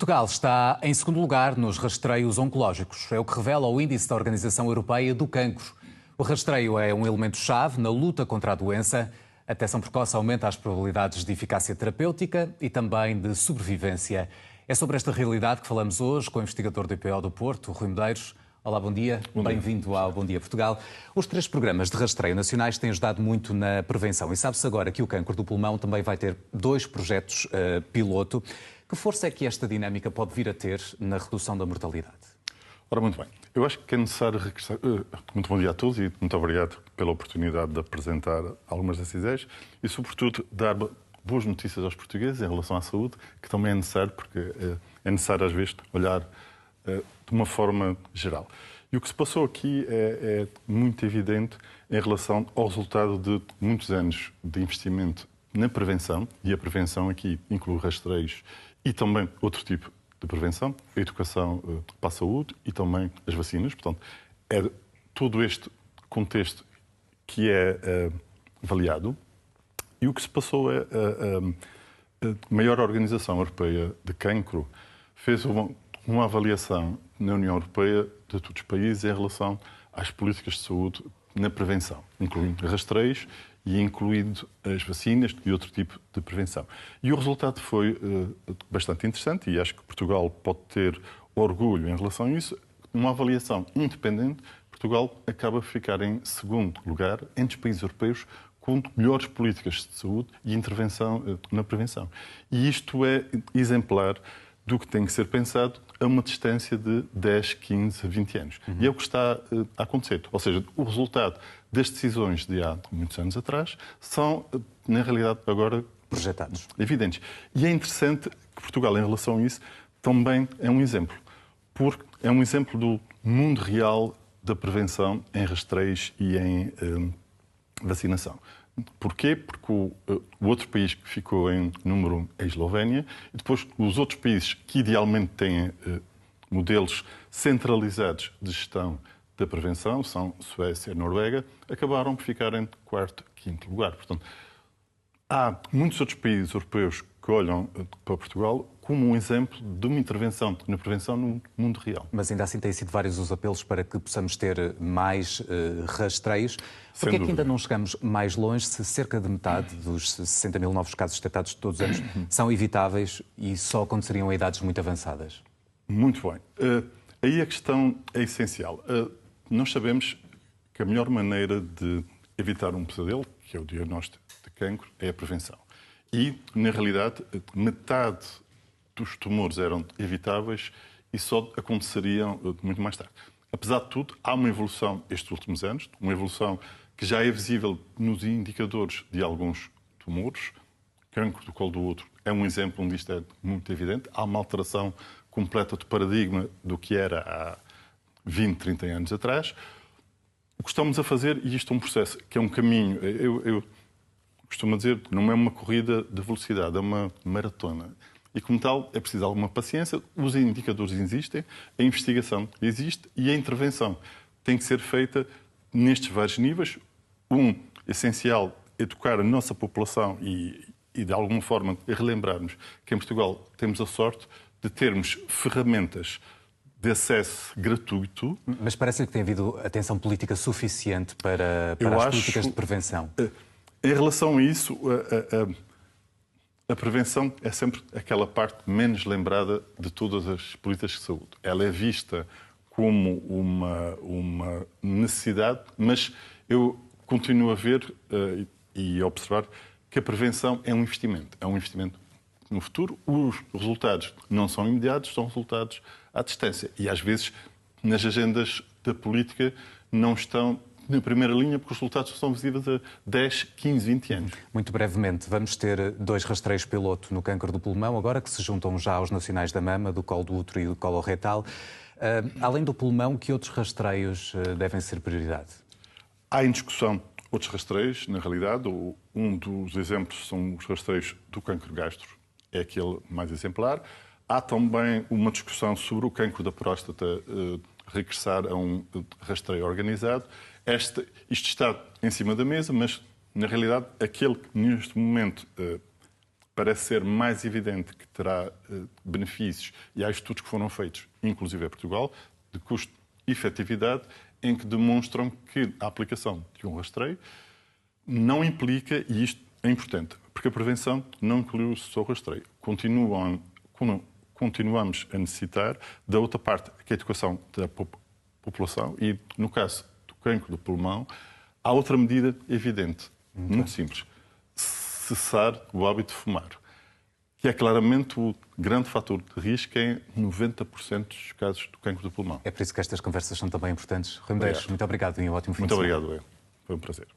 Portugal está em segundo lugar nos rastreios oncológicos. É o que revela o Índice da Organização Europeia do Cancro. O rastreio é um elemento-chave na luta contra a doença. A detecção precoce aumenta as probabilidades de eficácia terapêutica e também de sobrevivência. É sobre esta realidade que falamos hoje com o investigador do IPO do Porto, Rui Medeiros. Olá, bom dia. Bem-vindo ao Bom Dia Portugal. Os 3 programas de rastreio nacionais têm ajudado muito na prevenção e sabe-se agora que o cancro do pulmão também vai ter 2 projetos piloto. Que força é que esta dinâmica pode vir a ter na redução da mortalidade? Ora, muito bem. Eu acho que é necessário regressar... Muito bom dia a todos e muito obrigado pela oportunidade de apresentar algumas dessas ideias e, sobretudo, dar boas notícias aos portugueses em relação à saúde, que também é necessário, porque é necessário, às vezes, olhar de uma forma geral. E o que se passou aqui é muito evidente em relação ao resultado de muitos anos de investimento na prevenção, e a prevenção aqui inclui rastreios e também outro tipo de prevenção, a educação para a saúde e também as vacinas. Portanto, é todo este contexto que é avaliado. E o que se passou é a maior organização europeia de cancro fez uma avaliação na União Europeia de todos os países em relação às políticas de saúde na prevenção, incluindo rastreios e incluindo as vacinas e outro tipo de prevenção. E o resultado foi bastante interessante e acho que Portugal pode ter orgulho em relação a isso. Uma avaliação independente, Portugal acaba a ficar em segundo lugar entre os países europeus com melhores políticas de saúde e intervenção na prevenção. E isto é exemplar do que tem que ser pensado a uma distância de 10, 15, 20 anos. E é o que está a acontecer. Ou seja, o resultado das decisões de há muitos anos atrás são, na realidade, agora projetados, evidentes. E é interessante que Portugal, em relação a isso, também é um exemplo. Porque é um exemplo do mundo real da prevenção em rastreios e em vacinação. Porquê? Porque o outro país que ficou em número 1 é a Eslovénia e depois os outros países que idealmente têm modelos centralizados de gestão da prevenção, são Suécia e Noruega, acabaram por ficar em 4º, 5º lugar. Portanto, há muitos outros países europeus que olham para Portugal como um exemplo de uma intervenção na prevenção no mundo real. Mas ainda assim têm sido vários os apelos para que possamos ter mais rastreios. Porquê é que ainda não chegamos mais longe se cerca de metade dos 60 mil novos casos detectados todos os anos são evitáveis e só aconteceriam a idades muito avançadas? Muito bem. Aí a questão é essencial. Nós sabemos que a melhor maneira de evitar um pesadelo, que é o diagnóstico de cancro, é a prevenção. E, na realidade, metade dos tumores eram evitáveis e só aconteceriam muito mais tarde. Apesar de tudo, há uma evolução estes últimos anos, uma evolução que já é visível nos indicadores de alguns tumores. Cancro do colo do útero é um exemplo onde isto é muito evidente. Há uma alteração completa de paradigma do que era há 20, 30 anos atrás. O que estamos a fazer, e isto é um processo que é um caminho, eu costumo dizer, não é uma corrida de velocidade, é uma maratona. E, como tal, é preciso alguma paciência. Os indicadores existem, a investigação existe e a intervenção tem que ser feita nestes vários níveis. Essencial, educar a nossa população e de alguma forma, relembrarmos que em Portugal temos a sorte de termos ferramentas de acesso gratuito. Mas parece que tem havido atenção política suficiente para as políticas de prevenção. Em relação a isso, a prevenção é sempre aquela parte menos lembrada de todas as políticas de saúde. Ela é vista como uma necessidade, mas eu continuo a ver e a observar que a prevenção é um investimento. É um investimento no futuro. Os resultados não são imediatos, são resultados à distância. E, às vezes, nas agendas da política não estão na primeira linha, porque os resultados são visíveis a 10, 15, 20 anos. Muito brevemente, vamos ter 2 rastreios piloto no cancro do pulmão, agora que se juntam já aos nacionais da mama, do colo do útero e do colo retal. Além do pulmão, que outros rastreios devem ser prioridade? Há em discussão outros rastreios, na realidade. Um dos exemplos são os rastreios do cancro gastro, é aquele mais exemplar. Há também uma discussão sobre o cancro da próstata regressar a um rastreio organizado. Isto está em cima da mesa, mas, na realidade, aquele que neste momento parece ser mais evidente que terá benefícios, e há estudos que foram feitos, inclusive em Portugal, de custo-efetividade, em que demonstram que a aplicação de um rastreio não implica, e isto é importante, porque a prevenção não inclui só o rastreio. Continuamos a necessitar da outra parte, que é a educação da população, e no caso do cancro do pulmão, há outra medida evidente, muito simples: cessar o hábito de fumar, que é claramente o grande fator de risco em 90% dos casos do cancro do pulmão. É por isso que estas conversas são também importantes. Rui Medeiros, muito obrigado e um ótimo fim de Muito semana. obrigado, foi um prazer.